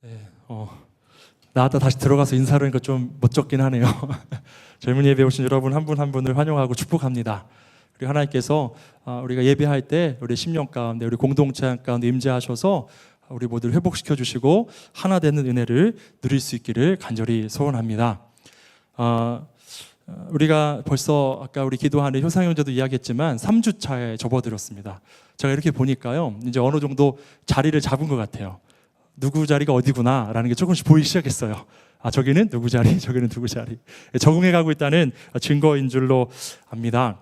네, 나왔다 다시 들어가서 인사를 하니까 좀 멋쩍긴 하네요. 젊은 예배 오신 여러분 한 분 한 분을 환영하고 축복합니다. 그리고 하나님께서 우리가 예배할 때 우리 심령 가운데 우리 공동체 가운데 임재하셔서 우리 모두를 회복시켜 주시고 하나 되는 은혜를 누릴 수 있기를 간절히 소원합니다. 우리가 벌써 아까 우리 기도하는 효상 형제도 이야기했지만 3주차에 접어들었습니다. 제가 이렇게 보니까요, 이제 어느 정도 자리를 잡은 것 같아요. 누구 자리가 어디구나 라는 게 조금씩 보이기 시작했어요. 저기는 누구 자리, 저기는 누구 자리. 적응해가고 있다는 증거인 줄로 압니다.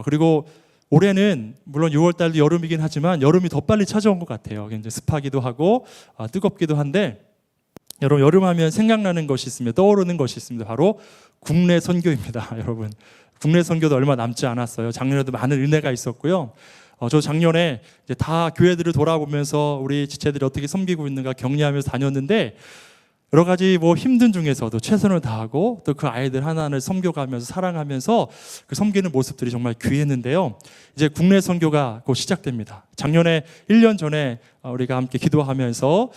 그리고 올해는 물론 6월달도 여름이긴 하지만 여름이 더 빨리 찾아온 것 같아요. 굉장히 습하기도 하고 뜨겁기도 한데, 여러분 여름하면 생각나는 것이 있습니다. 떠오르는 것이 있습니다. 바로 국내 선교입니다. 여러분 국내 선교도 얼마 남지 않았어요. 작년에도 많은 은혜가 있었고요. 저 작년에 이제 다 교회들을 돌아보면서 우리 지체들이 어떻게 섬기고 있는가 격려하면서 다녔는데, 여러 가지 힘든 중에서도 최선을 다하고 또 그 아이들 하나하나를 섬겨가면서 사랑하면서 그 섬기는 모습들이 정말 귀했는데요. 이제 국내 선교가 곧 시작됩니다. 작년에 1년 전에 우리가 함께 기도하면서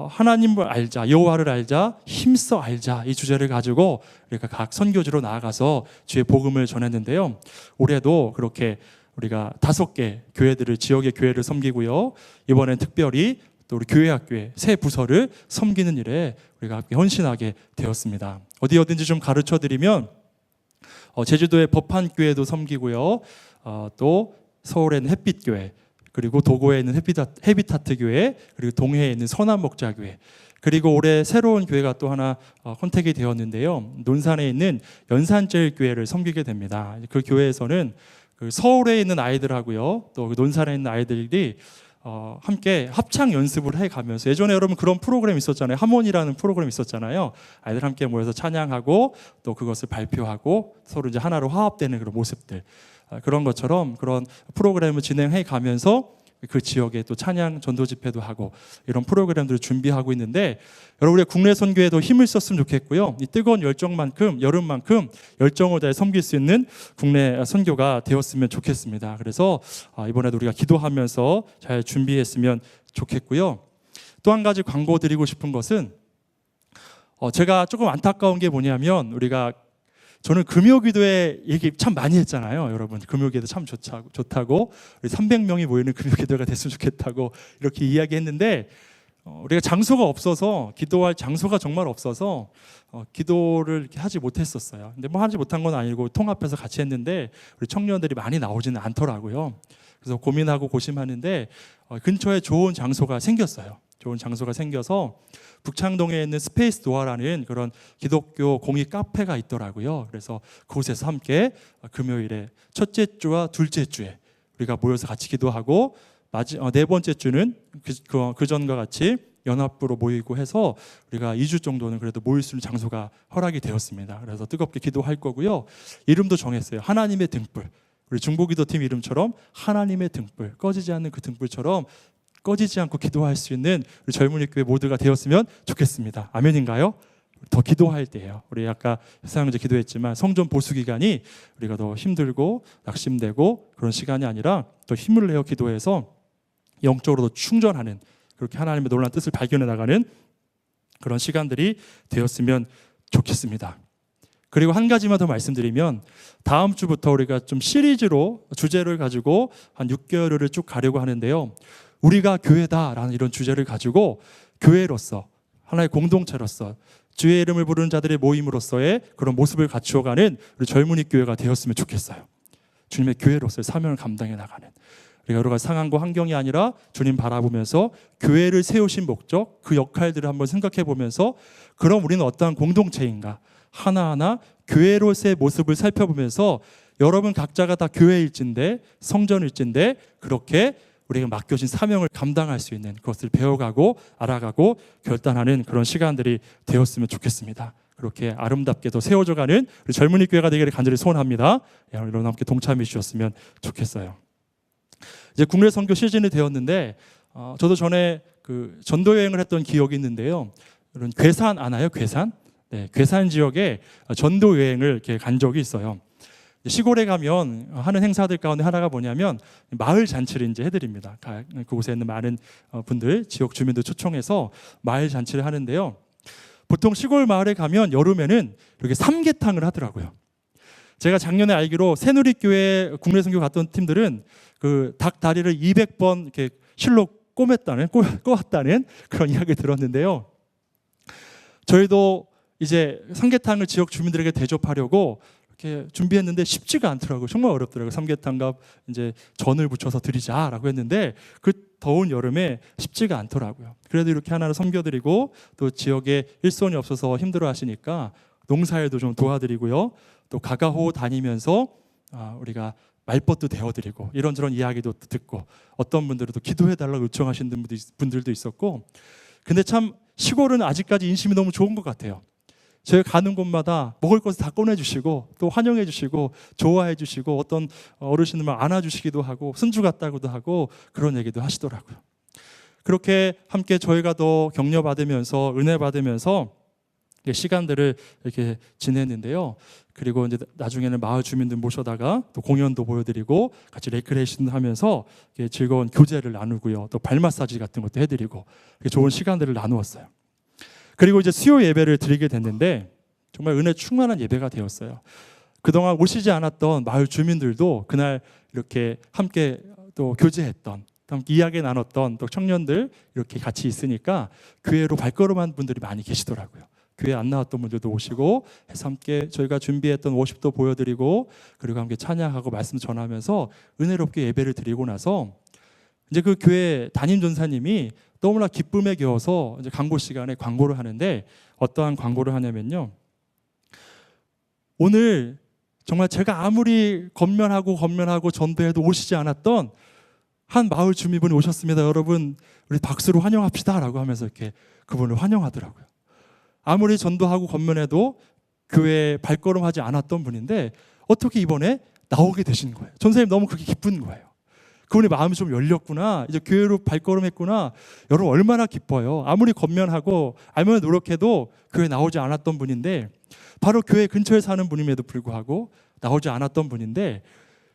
하나님을 알자, 여호와를 알자, 힘써 알자 이 주제를 가지고 우리가 각 선교지로 나아가서 주의 복음을 전했는데요. 올해도 그렇게 우리가 5개 교회들을, 지역의 교회를 섬기고요. 이번엔 특별히 또 우리 교회학교의 새 부서를 섬기는 일에 우리가 함께 헌신하게 되었습니다. 어디든지 좀 가르쳐 드리면 제주도의 법한교회도 섬기고요. 또 서울에는 햇빛교회, 그리고 도고에 있는 헤비타트 교회, 그리고 동해에 있는 선한목자교회, 그리고 올해 새로운 교회가 또 하나 컨택이 되었는데요. 논산에 있는 연산제일교회를 섬기게 됩니다. 그 교회에서는 그 서울에 있는 아이들하고요, 또 논산에 있는 아이들이 함께 합창 연습을 해가면서, 예전에 여러분 그런 프로그램 있었잖아요. 하모니라는 프로그램 있었잖아요. 아이들 함께 모여서 찬양하고 또 그것을 발표하고 서로 이제 하나로 화합되는 그런 모습들, 그런 것처럼 그런 프로그램을 진행해 가면서 그 지역에 또 찬양 전도 집회도 하고 이런 프로그램들을 준비하고 있는데, 여러분 우리 국내 선교에도 힘을 썼으면 좋겠고요. 이 뜨거운 열정만큼, 여름만큼 열정을 다해 섬길 수 있는 국내 선교가 되었으면 좋겠습니다. 그래서 이번에도 우리가 기도하면서 잘 준비했으면 좋겠고요. 또 한 가지 광고 드리고 싶은 것은, 제가 조금 안타까운 게 뭐냐면, 저는 금요기도회 얘기 참 많이 했잖아요. 여러분 금요기도 참 좋다고 우리 300명이 모이는 금요기도가 됐으면 좋겠다고 이렇게 이야기했는데, 우리가 장소가 없어서, 기도할 장소가 정말 없어서 기도를 이렇게 하지 못했었어요. 근데 하지 못한 건 아니고 통합해서 같이 했는데 우리 청년들이 많이 나오지는 않더라고요. 그래서 고민하고 고심하는데 근처에 좋은 장소가 생겼어요. 좋은 장소가 생겨서 북창동에 있는 스페이스 도어라는 그런 기독교 공익 카페가 있더라고요. 그래서 그곳에서 함께 금요일에 첫째 주와 둘째 주에 우리가 모여서 같이 기도하고, 네 번째 주는 그 전과 같이 연합부로 모이고 해서 우리가 2주 정도는 그래도 모일 수 있는 장소가 허락이 되었습니다. 그래서 뜨겁게 기도할 거고요. 이름도 정했어요. 하나님의 등불. 우리 중보기도팀 이름처럼 하나님의 등불, 꺼지지 않는 그 등불처럼 꺼지지 않고 기도할 수 있는 우리 젊은이 교회 모두가 되었으면 좋겠습니다. 아멘인가요? 더 기도할 때예요. 우리 아까 사랑제 기도했지만 성전 보수 기간이 우리가 더 힘들고 낙심되고 그런 시간이 아니라 더 힘을 내어 기도해서 영적으로 더 충전하는, 그렇게 하나님의 놀라운 뜻을 발견해 나가는 그런 시간들이 되었으면 좋겠습니다. 그리고 한 가지만 더 말씀드리면, 다음 주부터 우리가 좀 시리즈로 주제를 가지고 한 6개월을 쭉 가려고 하는데요. 우리가 교회다라는 이런 주제를 가지고 교회로서, 하나의 공동체로서, 주의 이름을 부르는 자들의 모임으로서의 그런 모습을 갖추어가는 우리 젊은이 교회가 되었으면 좋겠어요. 주님의 교회로서의 사명을 감당해 나가는, 우리가 여러 가지 상황과 환경이 아니라 주님 바라보면서 교회를 세우신 목적, 그 역할들을 한번 생각해 보면서, 그럼 우리는 어떠한 공동체인가, 하나하나 교회로서의 모습을 살펴보면서, 여러분 각자가 다 교회일진데, 성전일진데, 그렇게 우리가 맡겨진 사명을 감당할 수 있는 그것을 배워가고 알아가고 결단하는 그런 시간들이 되었으면 좋겠습니다. 그렇게 아름답게 더 세워져가는 우리 젊은이 교회가 되기를 간절히 소원합니다. 여러분 함께 동참해 주셨으면 좋겠어요. 이제 국내 선교 시즌이 되었는데, 저도 전에 그 전도 여행을 했던 기억이 있는데요. 여러분 괴산 아나요? 괴산? 네, 괴산 지역에 전도 여행을 이렇게 간 적이 있어요. 시골에 가면 하는 행사들 가운데 하나가 뭐냐면 마을 잔치를 이제 해드립니다. 그곳에 있는 많은 분들, 지역 주민들 초청해서 마을 잔치를 하는데요. 보통 시골 마을에 가면 여름에는 이렇게 삼계탕을 하더라고요. 제가 작년에 알기로 새누리교회 국내선교 갔던 팀들은 그 닭 다리를 200번 이렇게 실로 꼬았다는 그런 이야기 들었는데요. 저희도 이제 삼계탕을 지역 주민들에게 대접하려고 이렇게 준비했는데 쉽지가 않더라고요. 정말 어렵더라고요. 삼계탕과 이제 전을 부쳐서 드리자라고 했는데 그 더운 여름에 쉽지가 않더라고요. 그래도 이렇게 하나를 섬겨드리고 또 지역에 일손이 없어서 힘들어하시니까 농사일도 좀 도와드리고요. 또 가가호 다니면서 우리가 말벗도 대어드리고 이런저런 이야기도 듣고 어떤 분들은 또 기도해달라고 요청하시는 분들도 있었고, 근데 참 시골은 아직까지 인심이 너무 좋은 것 같아요. 저희가 가는 곳마다 먹을 것을 다 꺼내주시고 또 환영해주시고 좋아해주시고 어떤 어르신들 안아주시기도 하고 손주 같다고도 하고 그런 얘기도 하시더라고요. 그렇게 함께 저희가 더 격려받으면서 은혜 받으면서 시간들을 이렇게 지냈는데요. 그리고 이제 나중에는 마을 주민들 모셔다가 또 공연도 보여드리고 같이 레크레이션 하면서 즐거운 교제를 나누고요. 또 발 마사지 같은 것도 해드리고 좋은 시간들을 나누었어요. 그리고 이제 수요 예배를 드리게 됐는데 정말 은혜 충만한 예배가 되었어요. 그동안 오시지 않았던 마을 주민들도 그날 이렇게 함께 또 교제했던, 함께 이야기 나눴던 또 청년들 이렇게 같이 있으니까 교회로 발걸음한 분들이 많이 계시더라고요. 교회 안 나왔던 분들도 오시고 해서 함께 저희가 준비했던 워십도 보여드리고 그리고 함께 찬양하고 말씀 전하면서 은혜롭게 예배를 드리고 나서 이제 그 교회 담임 전사님이 너무나 기쁨에 겨워서 이제 광고 시간에 광고를 하는데 어떠한 광고를 하냐면요. 오늘 정말 제가 아무리 건면하고 전도해도 오시지 않았던 한 마을 주민분이 오셨습니다. 여러분 우리 박수로 환영합시다라고 하면서 이렇게 그분을 환영하더라고요. 아무리 전도하고 건면해도 교회에 발걸음하지 않았던 분인데 어떻게 이번에 나오게 되신 거예요. 전사님 너무 그게 기쁜 거예요. 그분의 마음이 좀 열렸구나. 이제 교회로 발걸음했구나. 여러분 얼마나 기뻐요. 아무리 건면하고 아무리 노력해도 교회에 나오지 않았던 분인데 바로 교회 근처에 사는 분임에도 불구하고 나오지 않았던 분인데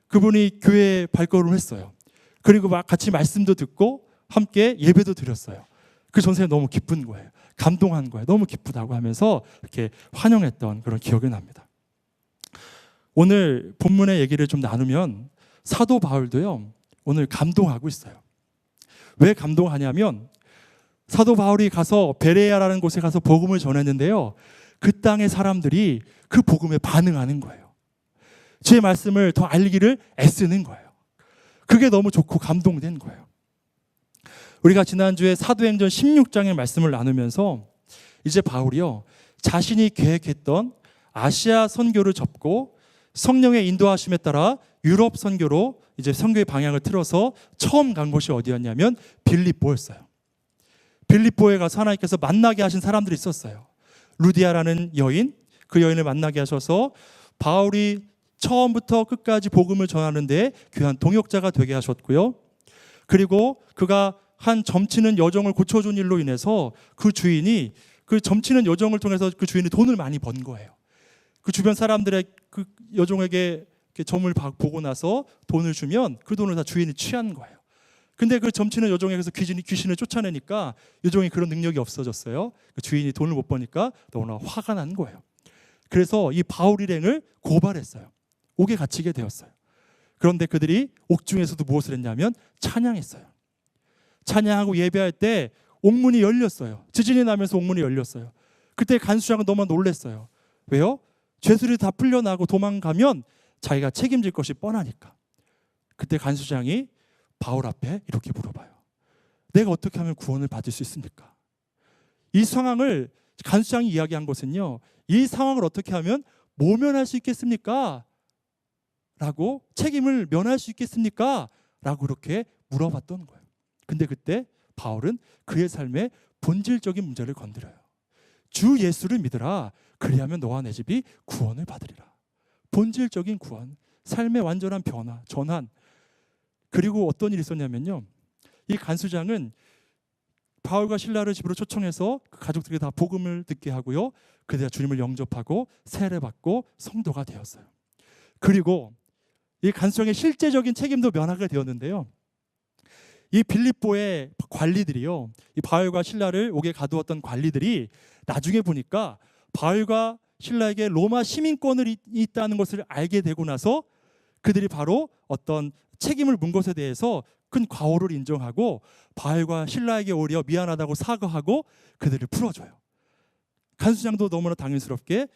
그분이 교회에 발걸음을 했어요. 그리고 막 같이 말씀도 듣고 함께 예배도 드렸어요. 그 전사님 너무 기쁜 거예요. 감동한 거예요. 너무 기쁘다고 하면서 이렇게 환영했던 그런 기억이 납니다. 오늘 본문의 얘기를 좀 나누면 사도 바울도요. 오늘 감동하고 있어요. 왜 감동하냐면 사도 바울이 가서 베레아라는 곳에 가서 복음을 전했는데요. 그 땅의 사람들이 그 복음에 반응하는 거예요. 제 말씀을 더 알기를 애쓰는 거예요. 그게 너무 좋고 감동된 거예요. 우리가 지난주에 사도행전 16장의 말씀을 나누면서 이제 바울이요. 자신이 계획했던 아시아 선교를 접고 성령의 인도하심에 따라 유럽 선교로 이제 선교의 방향을 틀어서 처음 간 곳이 어디였냐면 빌립보였어요. 빌립보에 가서 하나님께서 만나게 하신 사람들이 있었어요. 루디아라는 여인, 그 여인을 만나게 하셔서 바울이 처음부터 끝까지 복음을 전하는 데 귀한 동역자가 되게 하셨고요. 그리고 그가 한 점치는 여종을 고쳐준 일로 인해서 그 주인이 그 점치는 여종을 통해서 그 주인이 돈을 많이 번 거예요. 그 주변 사람들의 그 여종에게 점을 보고 나서 돈을 주면 그 돈을 다 주인이 취한 거예요. 근데 그 점치는 여종에게서 귀신을 쫓아내니까 여종이 그런 능력이 없어졌어요. 그 주인이 돈을 못 버니까 너무나 화가 난 거예요. 그래서 이 바울 일행을 고발했어요. 옥에 갇히게 되었어요. 그런데 그들이 옥중에서도 무엇을 했냐면 찬양했어요. 찬양하고 예배할 때 옥문이 열렸어요. 지진이 나면서 옥문이 열렸어요. 그때 간수장은 너무 놀랐어요. 왜요? 죄수들이 다 풀려나고 도망가면 자기가 책임질 것이 뻔하니까. 그때 간수장이 바울 앞에 이렇게 물어봐요. 내가 어떻게 하면 구원을 받을 수 있습니까? 이 상황을 간수장이 이야기한 것은요. 이 상황을 어떻게 하면 모면할 수 있겠습니까? 라고 책임을 면할 수 있겠습니까? 라고 그렇게 물어봤던 거예요. 근데 그때 바울은 그의 삶의 본질적인 문제를 건드려요. 주 예수를 믿으라. 그리하면 너와 내 집이 구원을 받으리라. 본질적인 구원, 삶의 완전한 변화, 전환. 그리고 어떤 일이 있었냐면요. 이 간수장은 바울과 실라를 집으로 초청해서 그 가족들에게 다 복음을 듣게 하고요. 그들이 주님을 영접하고 세례받고 성도가 되었어요. 그리고 이 간수장의 실제적인 책임도 면하게 되었는데요. 이 빌립보의 관리들이요, 이 바울과 실라를 옥에 가두었던 관리들이 나중에 보니까 바울과 실라에게 로마 시민권을 있다는 것을 알게 되고 나서 그들이 바로 어떤 책임을 문 것에 대해서 큰 과오를 인정하고 바울과 실라에게 오히려 미안하다고 사과하고 그들을 풀어줘요. 간수장도 너무나 당연스럽게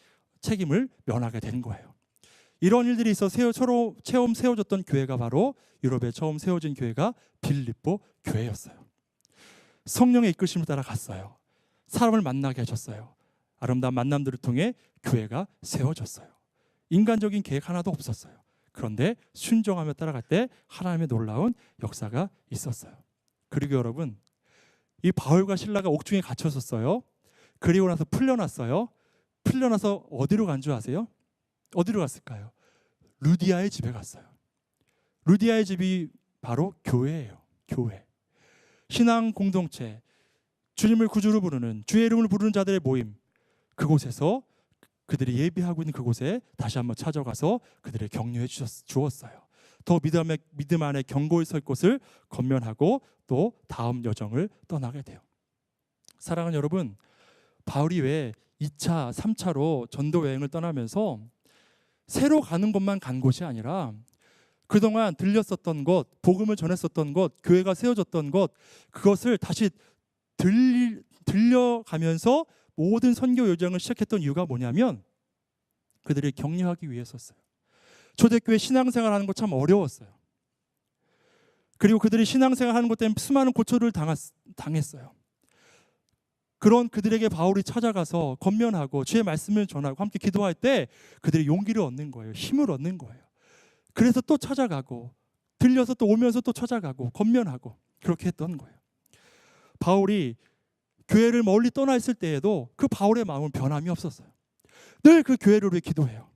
책임을 면하게 된 거예요. 이런 일들이 있어 처음 세워졌던 교회가 바로 유럽에 처음 세워진 교회가 빌립보 교회였어요. 성령의 이끄심을 따라 갔어요. 사람을 만나게 하셨어요. 아름다운 만남들을 통해 교회가 세워졌어요. 인간적인 계획 하나도 없었어요. 그런데 순종하며 따라갈 때 하나님의 놀라운 역사가 있었어요. 그리고 여러분, 이 바울과 실라가 옥중에 갇혔었어요. 그리고 나서 풀려났어요. 풀려나서 어디로 간 줄 아세요? 어디로 갔을까요? 루디아의 집에 갔어요. 루디아의 집이 바로 교회예요. 교회. 신앙 공동체, 주님을 구주로 부르는, 주의 이름을 부르는 자들의 모임, 그곳에서 그들이 예비하고 있는 그곳에 다시 한번 찾아가서 그들을 격려해 주었어요. 더 믿음 안에 견고히 설 곳을 건면하고 또 다음 여정을 떠나게 돼요. 사랑하는 여러분, 바울이 왜 2차, 3차로 전도 여행을 떠나면서 새로 가는 곳만 간 곳이 아니라 그동안 들렸었던 것, 복음을 전했었던 것, 교회가 세워졌던 것, 그것을 다시 들려가면서 모든 선교 여정을 시작했던 이유가 뭐냐면 그들을 격려하기 위해서였어요. 초대교회 신앙생활하는 거 참 어려웠어요. 그리고 그들이 신앙생활하는 것 때문에 수많은 고초를 당했어요. 그런 그들에게 바울이 찾아가서 권면하고 주의 말씀을 전하고 함께 기도할 때 그들이 용기를 얻는 거예요. 힘을 얻는 거예요. 그래서 또 찾아가고 들려서 또 오면서 또 찾아가고 권면하고 그렇게 했던 거예요. 바울이 교회를 멀리 떠나 있을 때에도 그 바울의 마음은 변함이 없었어요. 늘 그 교회를 위해 기도해요.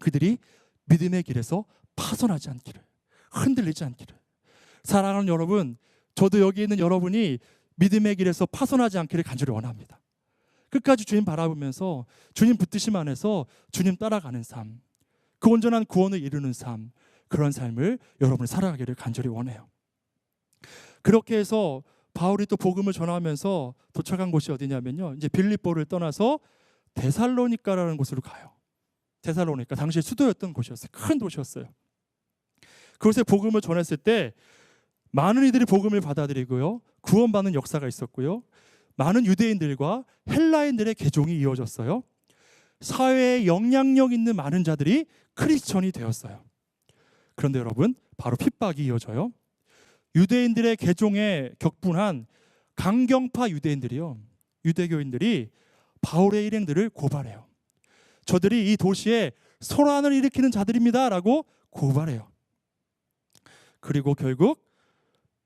그들이 믿음의 길에서 파손하지 않기를, 흔들리지 않기를. 사랑하는 여러분, 저도 여기 있는 여러분이 믿음의 길에서 파손하지 않기를 간절히 원합니다. 끝까지 주님 바라보면서 주님 붙드심 안에서 주님 따라가는 삶, 그 온전한 구원을 이루는 삶, 그런 삶을 여러분이 살아가기를 간절히 원해요. 그렇게 해서 바울이 또 복음을 전하면서 도착한 곳이 어디냐면요, 이제 빌립보를 떠나서 데살로니가라는 곳으로 가요. 데살로니가 당시 수도였던 곳이었어요. 큰 도시였어요. 그곳에 복음을 전했을 때 많은 이들이 복음을 받아들이고요, 구원받는 역사가 있었고요, 많은 유대인들과 헬라인들의 개종이 이어졌어요. 사회에 영향력 있는 많은 자들이 크리스천이 되었어요. 그런데 여러분, 바로 핍박이 이어져요. 유대인들의 개종에 격분한 강경파 유대인들이요, 유대교인들이 바울의 일행들을 고발해요. 저들이 이 도시에 소란을 일으키는 자들입니다 라고 고발해요. 그리고 결국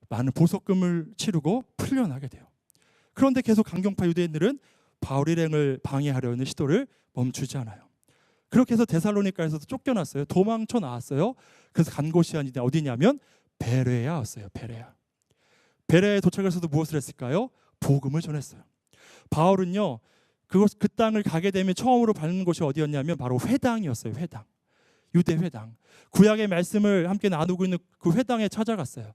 많은 보석금을 치르고 풀려나게 돼요. 그런데 계속 강경파 유대인들은 바울 일행을 방해하려는 시도를 멈추지 않아요. 그렇게 해서 데살로니가에서도 쫓겨났어요. 도망쳐 나왔어요. 그래서 간 곳이 어디냐면 베레아였어요. 베레아에 도착해서도 무엇을 했을까요? 복음을 전했어요. 바울은요, 그 땅을 가게 되면 처음으로 밟는 곳이 어디였냐면 바로 회당이었어요. 회당, 유대 회당. 구약의 말씀을 함께 나누고 있는 그 회당에 찾아갔어요.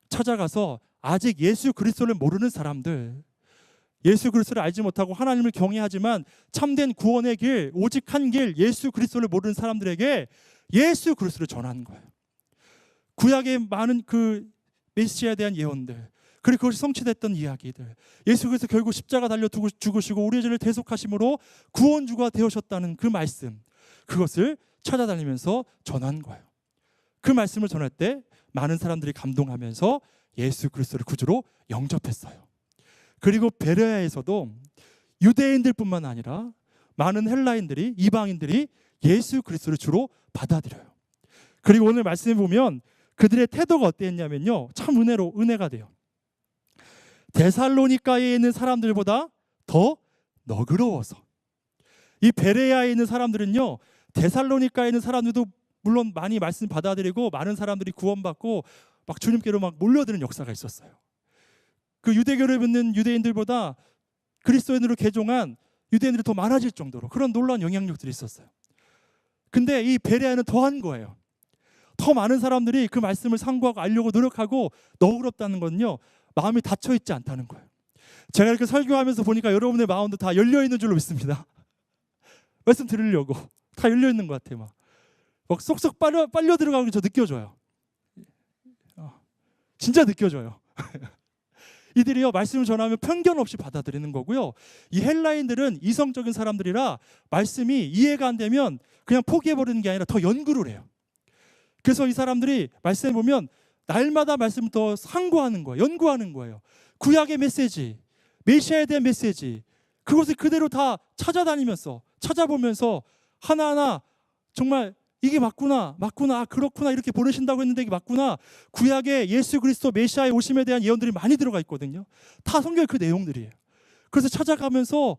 찾아가서 아직 예수 그리스도를 모르는 사람들, 예수 그리스도를 알지 못하고 하나님을 경외하지만 참된 구원의 길, 오직 한 길, 예수 그리스도를 모르는 사람들에게 예수 그리스도를 전하는 거예요. 구약의 많은 그 메시아에 대한 예언들, 그리고 그것이 성취됐던 이야기들, 예수 그리스도 결국 십자가 달려 죽으시고 우리의 죄를 대속하심으로 구원주가 되으셨다는 그 말씀, 그것을 찾아다니면서 전한 거예요. 그 말씀을 전할 때 많은 사람들이 감동하면서 예수 그리스도를 구주로 영접했어요. 그리고 베레아에서도 유대인들뿐만 아니라 많은 헬라인들이, 이방인들이 예수 그리스도를 주로 받아들여요. 그리고 오늘 말씀을 보면 그들의 태도가 어땠냐면요, 참 은혜가 돼요. 데살로니가에 있는 사람들보다 더 너그러워서, 이 베레아에 있는 사람들은요, 데살로니가에 있는 사람들도 물론 많이 말씀 받아들이고 많은 사람들이 구원받고 막 주님께로 막 몰려드는 역사가 있었어요. 그 유대교를 믿는 유대인들보다 그리스도인으로 개종한 유대인들이 더 많아질 정도로 그런 놀라운 영향력들이 있었어요. 근데 이 베레아는 더한 거예요. 더 많은 사람들이 그 말씀을 상고하고 알려고 노력하고 너그럽다는 건요, 마음이 닫혀 있지 않다는 거예요. 제가 이렇게 설교하면서 보니까 여러분의 마음도 다 열려 있는 줄로 믿습니다. 말씀 들으려고 다 열려 있는 것 같아요. 막 쏙쏙 빨려 들어가는 게 저 느껴져요. 진짜 느껴져요. 이들이요, 말씀을 전하면 편견 없이 받아들이는 거고요. 이 헬라인들은 이성적인 사람들이라 말씀이 이해가 안 되면 그냥 포기해버리는 게 아니라 더 연구를 해요. 그래서 이 사람들이 말씀해 보면 날마다 말씀을 더 상고하는 거예요. 연구하는 거예요. 구약의 메시지, 메시아에 대한 메시지, 그것을 그대로 다 찾아다니면서 찾아보면서 하나하나 정말 이게 맞구나, 그렇구나, 이렇게 보내신다고 했는데 이게 맞구나. 구약에 예수 그리스도 메시아의 오심에 대한 예언들이 많이 들어가 있거든요. 다 성경의 그 내용들이에요. 그래서 찾아가면서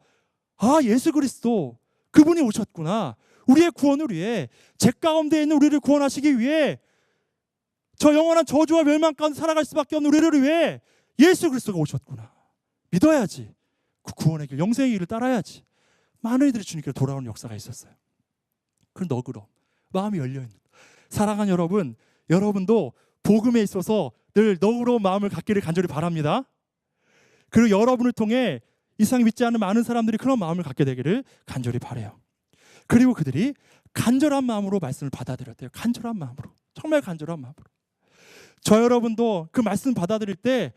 예수 그리스도 그분이 오셨구나. 우리의 구원을 위해, 죄 가운데 있는 우리를 구원하시기 위해, 저 영원한 저주와 멸망 가운데 살아갈 수밖에 없는 우리를 위해 예수 그리스도가 오셨구나. 믿어야지. 그 구원의 길, 영생의 길을 따라야지. 많은 이들이 주님께로 돌아오는 역사가 있었어요. 그 너그러움, 마음이 열려있는, 사랑하는 여러분, 여러분도 복음에 있어서 늘 너그러운 마음을 갖기를 간절히 바랍니다. 그리고 여러분을 통해 이상 믿지 않는 많은 사람들이 그런 마음을 갖게 되기를 간절히 바라요. 그리고 그들이 간절한 마음으로 말씀을 받아들였대요. 간절한 마음으로, 정말 간절한 마음으로. 저 여러분도 그 말씀 받아들일 때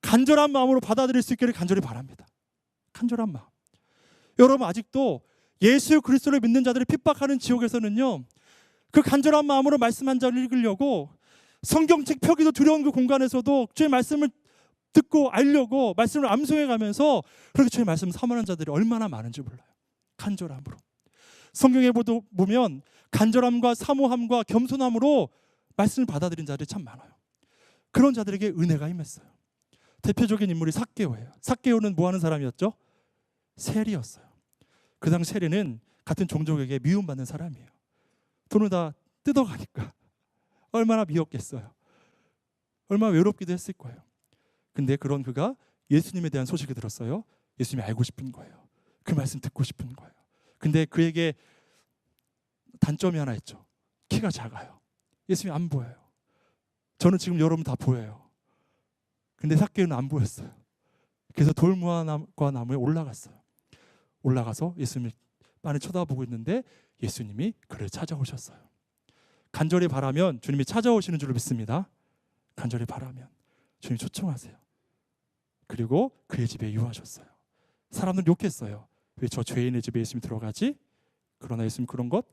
간절한 마음으로 받아들일 수 있기를 간절히 바랍니다. 간절한 마음. 여러분, 아직도 예수 그리스도를 믿는 자들을 핍박하는 지옥에서는요, 그 간절한 마음으로 말씀 한 자를 읽으려고 성경책 펴기도 두려운 그 공간에서도 주의 말씀을 듣고 알려고 말씀을 암송해 가면서 그렇게 주의 말씀을 사모하는 자들이 얼마나 많은지 몰라요. 간절함으로. 성경에 보면 간절함과 사모함과 겸손함으로 말씀을 받아들인 자들이 참 많아요. 그런 자들에게 은혜가 임했어요. 대표적인 인물이 삭개오예요. 삭개오는 뭐 하는 사람이었죠? 세리였어요. 그 당시 세리는 같은 종족에게 미움받는 사람이에요. 돈을 다 뜯어가니까 얼마나 미웠겠어요. 얼마나 외롭기도 했을 거예요. 근데 그런 그가 예수님에 대한 소식을 들었어요. 예수님이 알고 싶은 거예요. 그 말씀 듣고 싶은 거예요. 근데 그에게 단점이 하나 있죠. 키가 작아요. 예수님이 안 보여요. 저는 지금 여러분 다 보여요. 근데 삭개오는 안 보였어요. 그래서 돌무화과 나무에 올라갔어요. 올라가서 예수님을 빤히 쳐다보고 있는데 예수님이 그를 찾아오셨어요. 간절히 바라면 주님이 찾아오시는 줄로 믿습니다. 간절히 바라면 주님 초청하세요. 그리고 그의 집에 유하셨어요. 사람들 욕했어요. 왜 저 죄인의 집에 예수님이 들어가지? 그러나 예수님 그런 것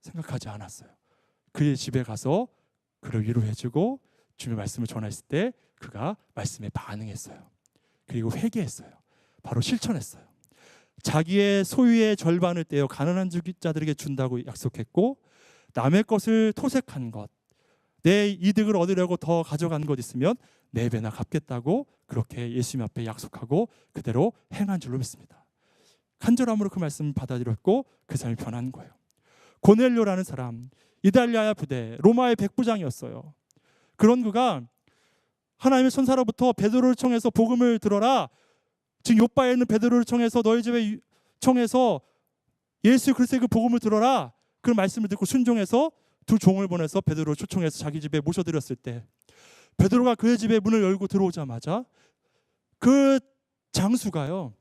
생각하지 않았어요. 그의 집에 가서 그를 위로해주고 주님의 말씀을 전했을 때 그가 말씀에 반응했어요. 그리고 회개했어요. 바로 실천했어요. 자기의 소유의 절반을 떼어 가난한 자들에게 준다고 약속했고, 남의 것을 토색한 것, 내 이득을 얻으려고 더 가져간 것 있으면 4배나 갚겠다고 그렇게 예수님 앞에 약속하고 그대로 행한 줄로 믿습니다. 간절함으로 그 말씀을 받아들였고 그 사람이 변한 거예요. 고넬료라는 사람, 이달리아의 부대, 로마의 백부장이었어요. 그런 그가 하나님의 천사로부터 베드로를 청해서 복음을 들어라, 지금 요바에 있는 베드로를 청해서 너희 집에 청해서 예수 그리스도의 그 복음을 들어라, 그 말씀을 듣고 순종해서 2 종을 보내서 베드로를 초청해서 자기 집에 모셔드렸을 때, 베드로가 그의 집에 문을 열고 들어오자마자 그 장수가요,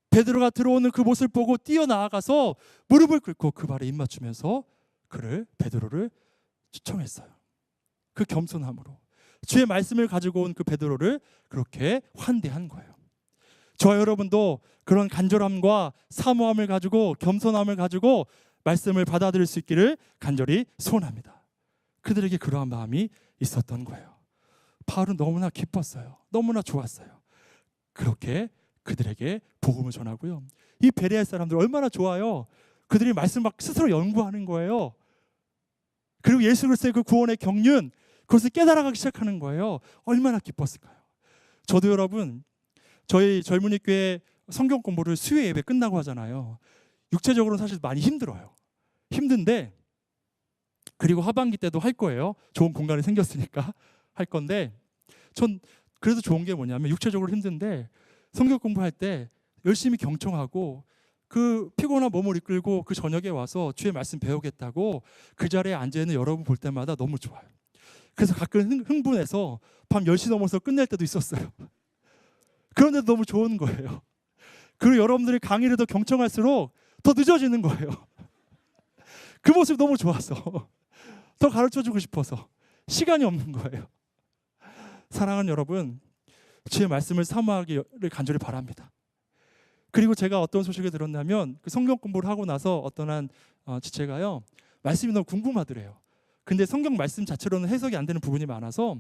베드로가 들어오는 그 모습을 보고 뛰어나가서 무릎을 꿇고 그 발에 입맞추면서 베드로를 초청했어요. 그 겸손함으로 주의 말씀을 가지고 온 그 베드로를 그렇게 환대한 거예요. 저와 여러분도 그런 간절함과 사모함을 가지고, 겸손함을 가지고 말씀을 받아들일 수 있기를 간절히 소원합니다. 그들에게 그러한 마음이 있었던 거예요. 바울은 너무나 기뻤어요. 너무나 좋았어요. 그렇게 그들에게 복음을 전하고요. 이 베레아 사람들 얼마나 좋아요. 그들이 말씀 막 스스로 연구하는 거예요. 그리고 예수 그리스도의 그 구원의 경륜, 그것을 깨달아가기 시작하는 거예요. 얼마나 기뻤을까요? 저도 여러분, 저희 젊은이 교회 성경 공부를 수요 예배 끝나고 하잖아요. 육체적으로는 사실 많이 힘들어요. 힘든데, 그리고 하반기 때도 할 거예요. 좋은 공간이 생겼으니까 할 건데, 전 그래도 좋은 게 뭐냐면 육체적으로 힘든데 성경 공부할 때 열심히 경청하고 그 피곤한 몸을 이끌고 그 저녁에 와서 주의 말씀 배우겠다고 그 자리에 앉아 있는 여러분 볼 때마다 너무 좋아요. 그래서 가끔 흥분해서 밤 10시 넘어서 끝낼 때도 있었어요. 그런데도 너무 좋은 거예요. 그리고 여러분들이 강의를 더 경청할수록 더 늦어지는 거예요. 그 모습이 너무 좋아서 더 가르쳐주고 싶어서 시간이 없는 거예요. 사랑하는 여러분, 주의 말씀을 사모하기를 간절히 바랍니다. 그리고 제가 어떤 소식을 들었냐면 그 성경 공부를 하고 나서 어떤 한 지체가요, 말씀이 너무 궁금하더래요. 근데 성경 말씀 자체로는 해석이 안 되는 부분이 많아서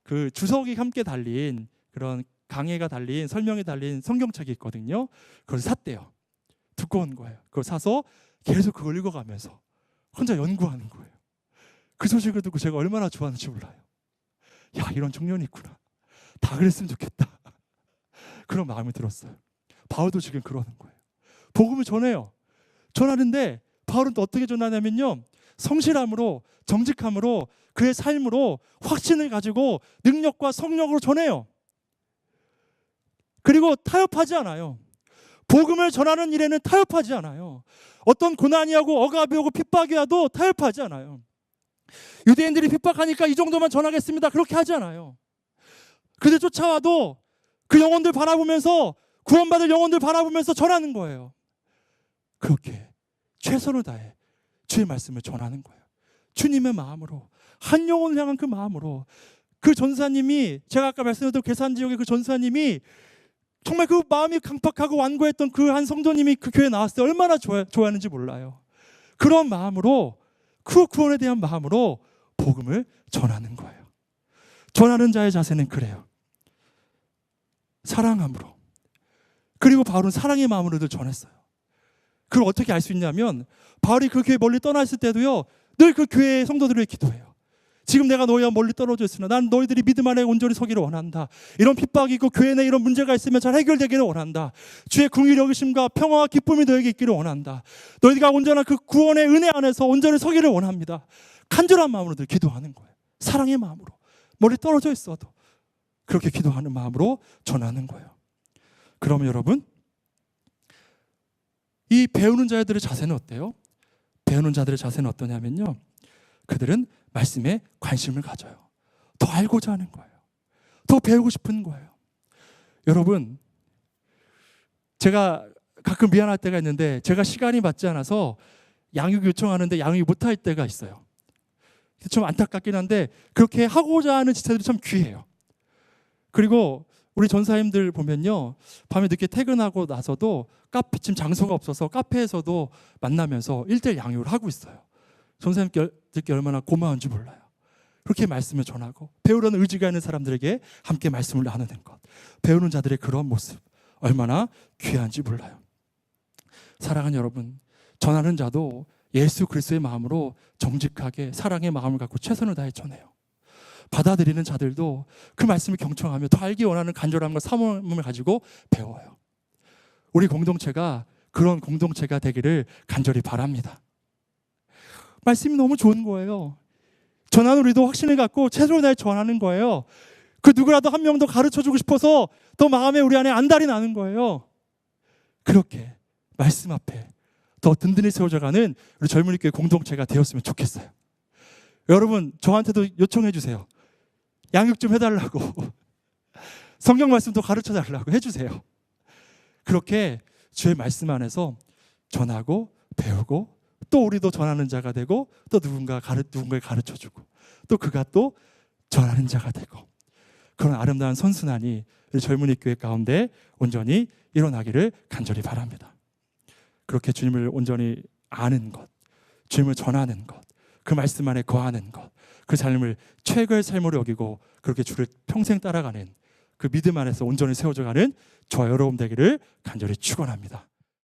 그 주석이 함께 달린 그런 강해가 달린 설명이 달린 성경책이 있거든요. 그걸 샀대요. 두꺼운 거예요. 그걸 사서 계속 그걸 읽어가면서 혼자 연구하는 거예요. 그 소식을 듣고 제가 얼마나 좋아하는지 몰라요. 야, 이런 청년이 있구나. 다 그랬으면 좋겠다. 그런 마음이 들었어요. 바울도 지금 그러는 거예요. 복음을 전해요. 전하는데 바울은 또 어떻게 전하냐면요, 성실함으로, 정직함으로, 그의 삶으로 확신을 가지고 능력과 성령으로 전해요. 그리고 타협하지 않아요. 복음을 전하는 일에는 타협하지 않아요. 어떤 고난이 하고 억압이 오고 핍박이 와도 타협하지 않아요. 유대인들이 핍박하니까 이 정도만 전하겠습니다, 그렇게 하지 않아요. 그들 쫓아와도 그 영혼들 바라보면서, 구원받을 영혼들 바라보면서 전하는 거예요. 그렇게 최선을 다해 주의 말씀을 전하는 거예요. 주님의 마음으로, 한 영혼을 향한 그 마음으로. 그 전사님이, 제가 아까 말씀드렸던 괴산 지역의 그 전사님이 정말 그 마음이 강팍하고 완고했던 그 한 성도님이 그 교회에 나왔을 때 얼마나 좋아하는지 몰라요. 그런 마음으로, 그 구원에 대한 마음으로 복음을 전하는 거예요. 전하는 자의 자세는 그래요. 사랑함으로. 그리고 바울은 사랑의 마음으로도 전했어요. 그걸 어떻게 알 수 있냐면 바울이 그 교회 멀리 떠나 있을 때도요, 늘 그 교회의 성도들을 기도해요. 지금 내가 너희와 멀리 떨어져 있으나 난 너희들이 믿음 안에 온전히 서기를 원한다. 이런 핍박이 있고 교회 내 이런 문제가 있으면 잘 해결되기를 원한다. 주의 긍휼 여기심과 평화와 기쁨이 너에게 있기를 원한다. 너희가 온전한 그 구원의 은혜 안에서 온전히 서기를 원합니다. 간절한 마음으로 늘 기도하는 거예요. 사랑의 마음으로. 멀리 떨어져 있어도 그렇게 기도하는 마음으로 전하는 거예요. 그러면 여러분, 이 배우는 자들의 자세는 어때요? 배우는 자들의 자세는 어떠냐면요, 그들은 말씀에 관심을 가져요. 더 알고자 하는 거예요. 더 배우고 싶은 거예요. 여러분, 제가 가끔 미안할 때가 있는데 제가 시간이 맞지 않아서 양육 요청하는데 양육이 못할 때가 있어요. 좀 안타깝긴 한데 그렇게 하고자 하는 지체들이 참 귀해요. 그리고 우리 전사님들 보면요, 밤에 늦게 퇴근하고 나서도 카페, 지금 장소가 없어서 카페에서도 만나면서 1:1 양육을 하고 있어요. 전사님들께 얼마나 고마운지 몰라요. 그렇게 말씀을 전하고 배우려는 의지가 있는 사람들에게 함께 말씀을 나누는 것, 배우는 자들의 그런 모습 얼마나 귀한지 몰라요. 사랑하는 여러분, 전하는 자도 예수 그리스도의 마음으로 정직하게 사랑의 마음을 갖고 최선을 다해 전해요. 받아들이는 자들도 그 말씀을 경청하며 더 알기 원하는 간절함과 사모함을 가지고 배워요. 우리 공동체가 그런 공동체가 되기를 간절히 바랍니다. 말씀이 너무 좋은 거예요. 전하는 우리도 확신을 갖고 최선을 다해 전하는 거예요. 그 누구라도 한 명 더 가르쳐주고 싶어서 더 마음에 우리 안에 안달이 나는 거예요. 그렇게 말씀 앞에 더 든든히 세워져가는 우리 젊은이 교회 공동체가 되었으면 좋겠어요. 여러분, 저한테도 요청해 주세요. 양육 좀 해달라고. 성경 말씀 도 가르쳐달라고 해주세요. 그렇게 주의 말씀 안에서 전하고 배우고 또 우리도 전하는 자가 되고 또 누군가를 가르쳐주고 또 그가 또 전하는 자가 되고, 그런 아름다운 선순환이 우리 젊은이 교회 가운데 온전히 일어나기를 간절히 바랍니다. 그렇게 주님을 온전히 아는 것, 주님을 전하는 것, 그 말씀 안에 거하는 것, 그 삶을 최고의 삶으로 여기고 그렇게 주를 평생 따라가는 그 믿음 안에서 온전히 세워져가는 저와 여러분 되기를 간절히 축원합니다.